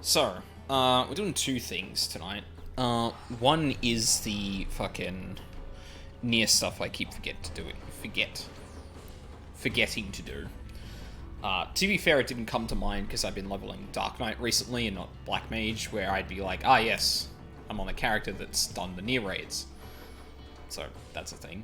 So, we're doing two things tonight. One is the fucking NieR stuff I keep forgetting to do. To be fair, it didn't come to mind because I've been leveling Dark Knight recently and not Black Mage, where I'd be like, ah yes, I'm on a character that's done the NieR raids. So, that's a thing.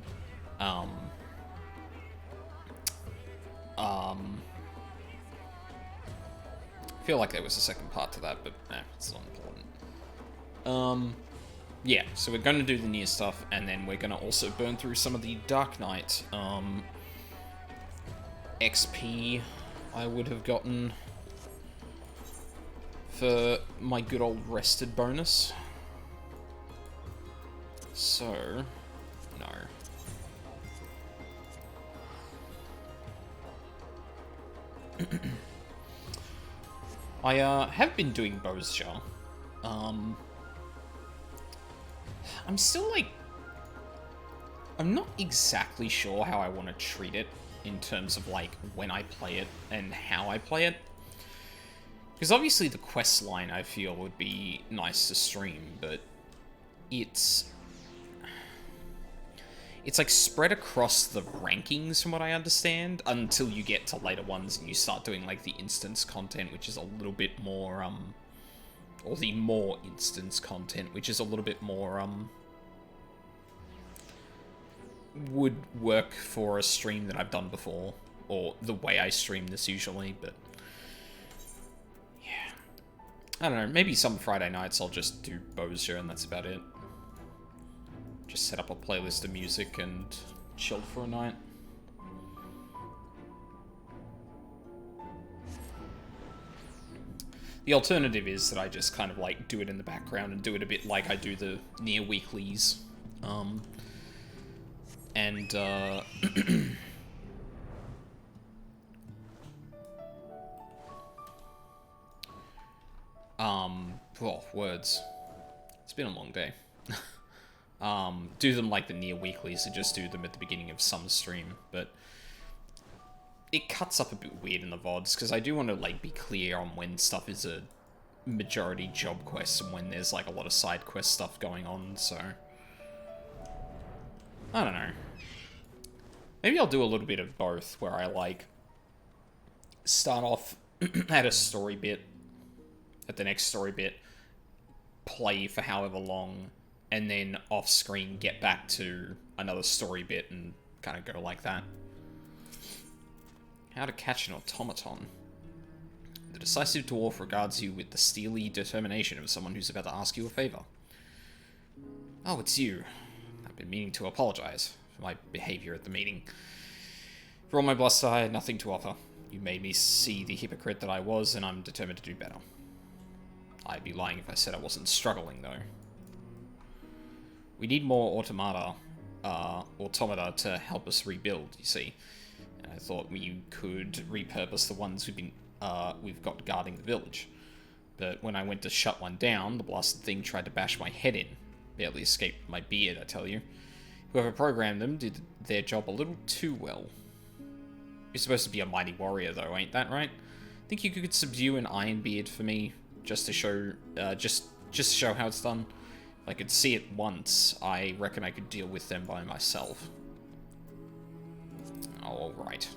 I feel like there was a second part to that, but it's not important. Yeah, so we're going to do the NieR stuff, and then we're going to also burn through some of the Dark Knight XP I would have gotten for my good old rested bonus. So, no. I have been doing Bozja. I'm still like, I'm not exactly sure how I want to treat it in terms of like when I play it and how I play it. Because obviously the quest line I feel would be nice to stream, but it's like spread across the rankings from what I understand until you get to later ones and you start doing like the instance content, which is a little bit more or the more instance content, which is a little bit more would work for a stream that I've done before, or the way I stream this usually, but yeah. I don't know, maybe some Friday nights I'll just do Bozja and that's about it. Just set up a playlist of music and chill for a night. The alternative is that I just kind of like do it in the background and do it a bit like I do the NieR weeklies. Well, words. It's been a long day. Do them like the NieR weeklies, and just do them at the beginning of some stream, but it cuts up a bit weird in the VODs, because I do want to like be clear on when stuff is a majority job quest and when there's like a lot of side quest stuff going on, so I don't know. Maybe I'll do a little bit of both, where I like start off at a story bit, at the next story bit, play for however long, and then off-screen get back to another story bit and kind of go like that. How to catch an automaton. The decisive dwarf regards you with the steely determination of someone who's about to ask you a favor. Oh, it's you. I've been meaning to apologize for my behavior at the meeting. For all my bluster, I had nothing to offer. You made me see the hypocrite that I was, and I'm determined to do better. I'd be lying if I said I wasn't struggling, though. We need more automata to help us rebuild, you see. And I thought we could repurpose the ones we've got guarding the village. But when I went to shut one down, the blasted thing tried to bash my head in. Barely escaped my beard, I tell you. Whoever programmed them did their job a little too well. You're supposed to be a mighty warrior, though, ain't that right? Think you could subdue an Ironbeard for me, just to show, just to show how it's done? If I could see it once, I reckon I could deal with them by myself. Oh, alright.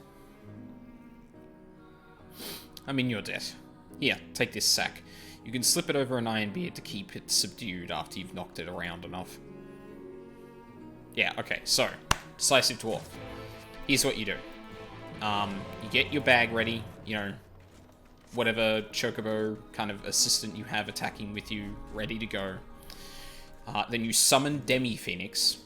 I'm in your debt. Here, take this sack. You can slip it over an Ironbeard to keep it subdued after you've knocked it around enough. Yeah, okay, so, Decisive Dwarf. Here's what you do. You get your bag ready, you know, whatever chocobo kind of assistant you have attacking with you, ready to go. Then you summon Demi-Phoenix.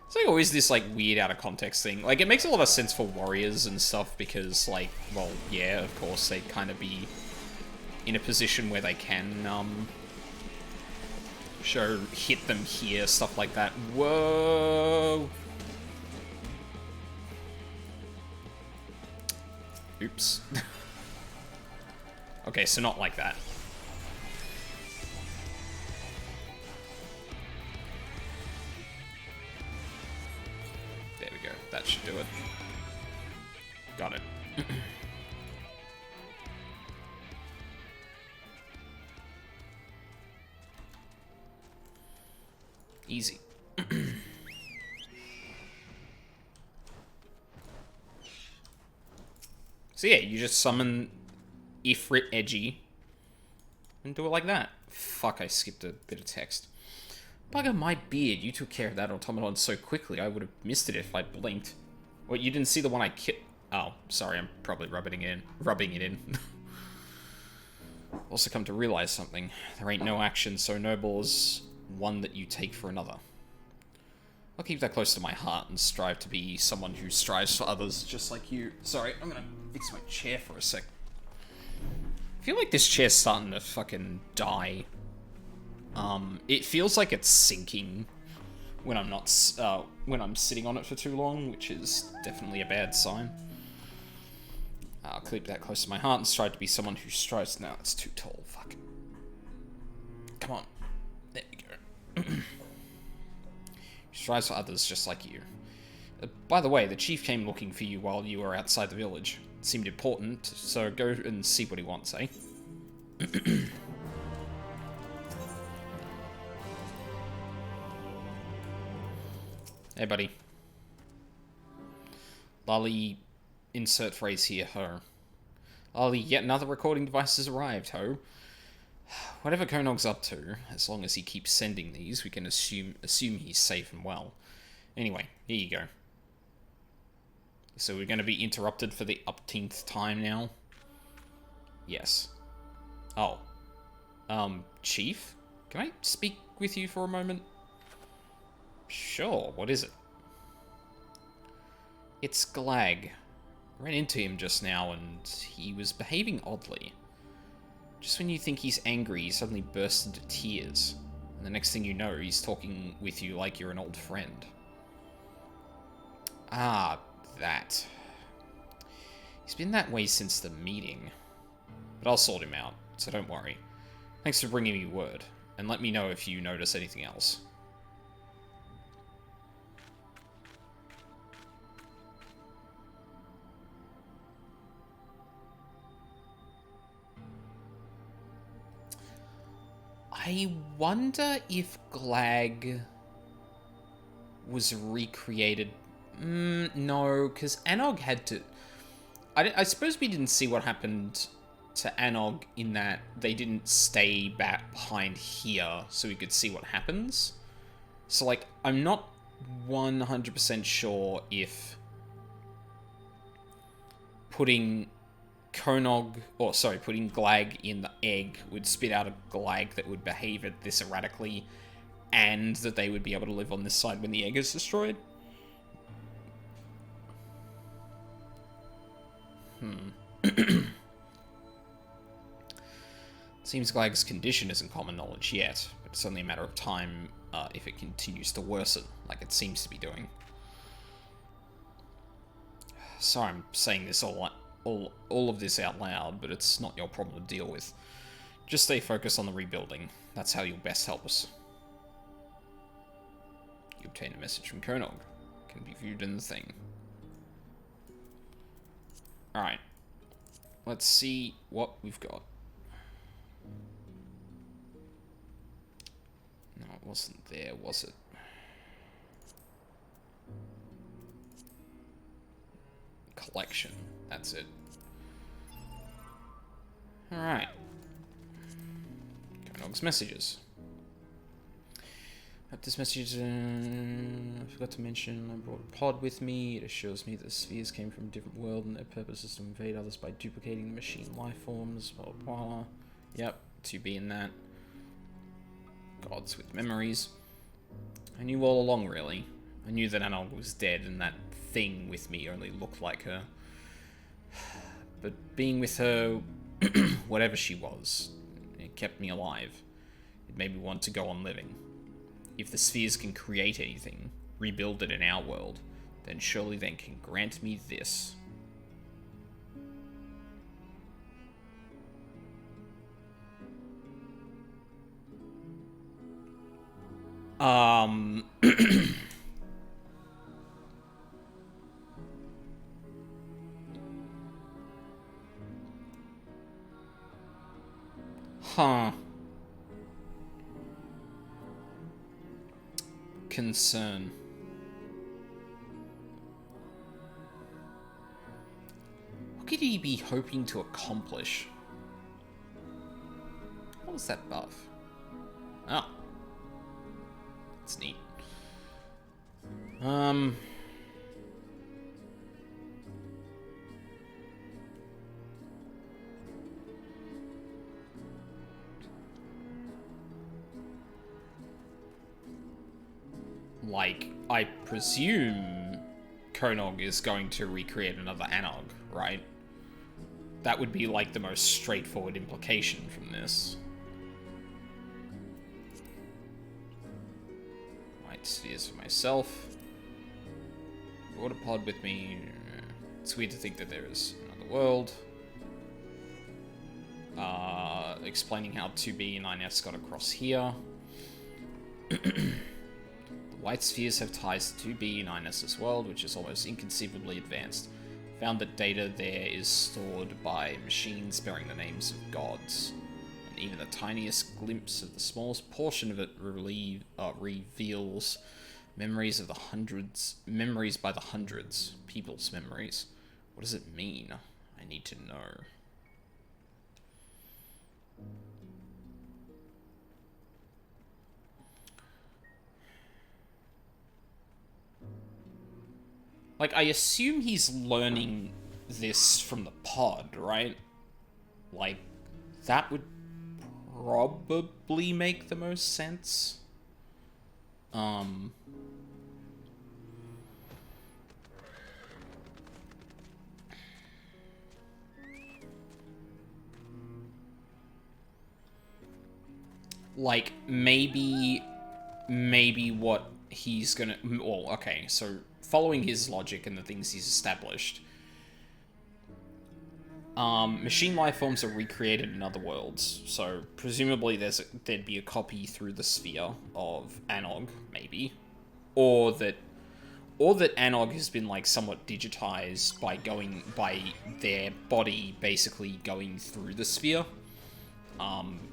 It's like always this like weird out of context thing. Like it makes a lot of sense for warriors and stuff because like, well, yeah, of course they'd kind of be in a position where they can hit them here, stuff like that. Whoa! Oops. Okay, so not like that. There we go. That should do it. Got it. Easy. So yeah, you just summon Ifrit Edgy and do it like that. Fuck, I skipped a bit of text. Bugger my beard, you took care of that automaton so quickly, I would have missed it if I blinked. What, you didn't see the one I killed? Oh, sorry, I'm probably rubbing it in. Also come to realize something. There ain't no action so noble as one that you take for another. I'll keep that close to my heart and strive to be someone who strives for others just like you. Sorry, I'm gonna fix my chair for a sec. I feel like this chair's starting to fucking die. It feels like it's sinking when I'm not, when I'm sitting on it for too long, which is definitely a bad sign. I'll keep that close to my heart and strive to be someone who strives. No, it's too tall. Fuck. Come on. There we go. Strives for others just like you. By the way, the chief came looking for you while you were outside the village. It seemed important, so go and see what he wants, eh? Hey, buddy. Lolly, insert phrase here, ho. Lolly, yet another recording device has arrived, ho. Whatever Konog's up to, as long as he keeps sending these, we can assume he's safe and well. Anyway, here you go. So we're going to be interrupted for the upteenth time now? Yes. Oh. Chief? Can I speak with you for a moment? Sure, what is it? It's Glag. I ran into him just now and he was behaving oddly. Just when you think he's angry, he suddenly bursts into tears. And the next thing you know, he's talking with you like you're an old friend. Ah, that. He's been that way since the meeting. But I'll sort him out, so don't worry. Thanks for bringing me word, and let me know if you notice anything else. I wonder if Glag was recreated. No, because Anog had to... I suppose we didn't see what happened to Anog in that they didn't stay back behind here so we could see what happens. So, like, I'm not 100% sure if putting putting Glag in the egg would spit out a Glag that would behave it this erratically, and that they would be able to live on this side when the egg is destroyed. Seems Glag's condition isn't common knowledge yet, but it's only a matter of time if it continues to worsen, like it seems to be doing. Sorry I'm saying this all of this out loud, but it's not your problem to deal with. Just stay focused on the rebuilding. That's how you'll best help us. You obtain a message from Konog. Can be viewed in the thing. Alright. Let's see what we've got. No, it wasn't there, was it? Collection. That's it. Alright. Konog's messages. At this message, I forgot to mention, I brought a pod with me. It assures me that the spheres came from a different world and their purpose is to invade others by duplicating the machine life forms. Blah, blah, blah. Yep, to be in that. Gods with memories. I knew all along, really. I knew that Anog was dead and that thing with me only looked like her. But being with her, whatever she was, it kept me alive. It made me want to go on living. If the spheres can create anything, rebuild it in our world, then surely they can grant me this. Huh. concern. What could he be hoping to accomplish? What was that buff? Oh. That's neat. Like, I presume Konog is going to recreate another Anog, right? That would be, like, the most straightforward implication from this. White spheres for myself. Water pod with me. It's weird to think that there is another world. Explaining how 2B and 9S got across here. The white spheres have ties to 2B and 9S's world, which is almost inconceivably advanced. Found that data there is stored by machines bearing the names of gods. And even the tiniest glimpse of the smallest portion of it reveals memories of the hundreds, memories by the hundreds, people's memories. What does it mean? I need to know. Like, I assume he's learning this from the pod, right? Like, that would probably make the most sense. Like, maybe what he's gonna... Well, okay, so following his logic and the things he's established, machine life forms are recreated in other worlds, so presumably there'd be a copy through the sphere of Anog, maybe, or that Anog has been, like, somewhat digitized by their body basically going through the sphere,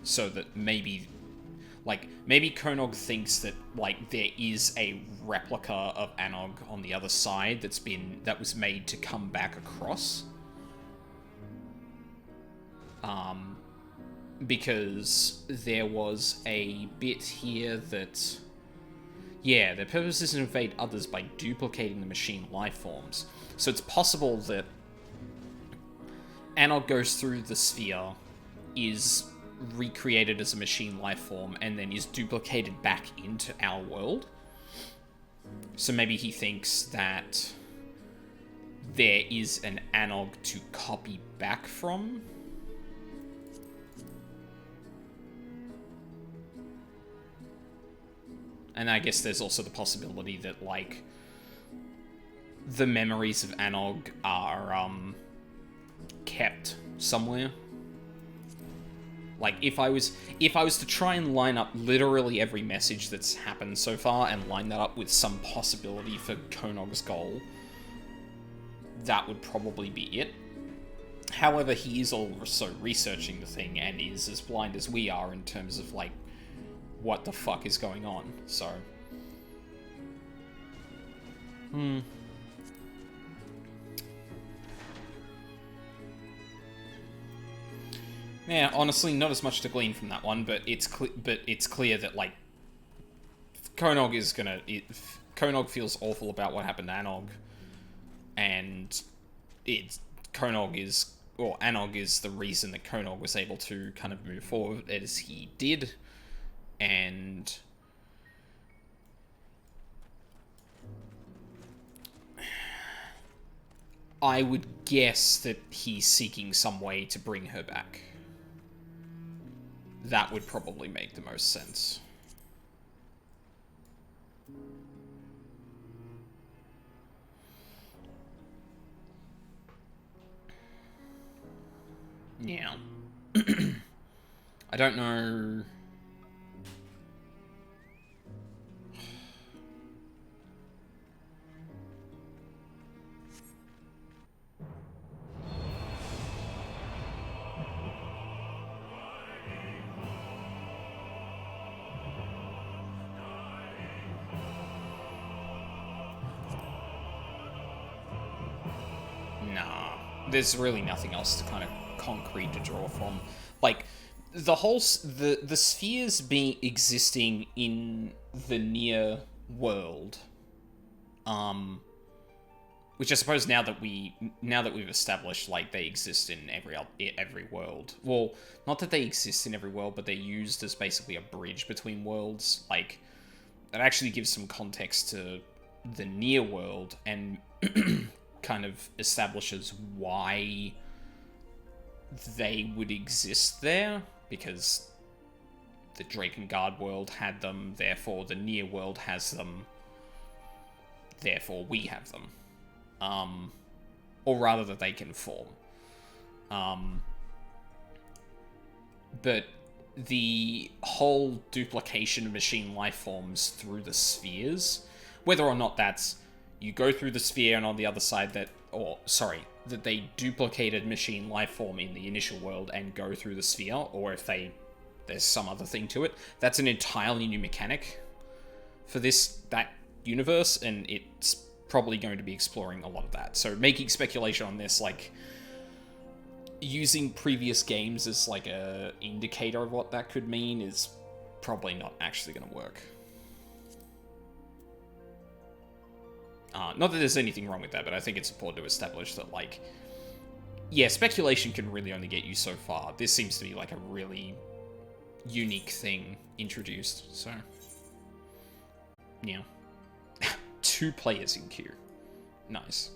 so that maybe Konog thinks that, like, there is a replica of Anog on the other side that was made to come back across. Because there was a bit here that... Yeah, their purpose is to invade others by duplicating the machine life forms. So it's possible that Anog goes through the sphere, is recreated as a machine life form, and then is duplicated back into our world. So maybe he thinks that there is an Anog to copy back from. And I guess there's also the possibility that, like, the memories of Anog are kept somewhere. Like, if I was to try and line up literally every message that's happened so far and line that up with some possibility for Konog's goal, that would probably be it. However, he is also researching the thing and is as blind as we are in terms of, like, what the fuck is going on, so... Yeah, honestly, not as much to glean from that one, but it's clear that, like, Konog is gonna... Konog feels awful about what happened to Anog, and Anog is the reason that Konog was able to kind of move forward as he did, and I would guess that he's seeking some way to bring her back. That would probably make the most sense. Yeah. I don't know... there's really nothing else to kind of concrete to draw from. Like, the whole the spheres being existing in the NieR world, which I suppose now that we've established, like, they exist in every world. Well, not that they exist in every world, but they're used as basically a bridge between worlds. Like, that actually gives some context to the NieR world and kind of establishes why they would exist there, because the Drakengard world had them, therefore the NieR world has them, therefore we have them. Or rather that they can form. But the whole duplication of machine life forms through the spheres, whether or not that's you go through the sphere and on the other side that they duplicated machine life form in the initial world and go through the sphere, or if there's some other thing to it, that's an entirely new mechanic for that universe, and it's probably going to be exploring a lot of that. So making speculation on this, like, using previous games as, like, a indicator of what that could mean is probably not actually going to work. Not that there's anything wrong with that, but I think it's important to establish that, like, yeah, speculation can really only get you so far. This seems to be, like, a really unique thing introduced, so... yeah. 2 players in queue. Nice.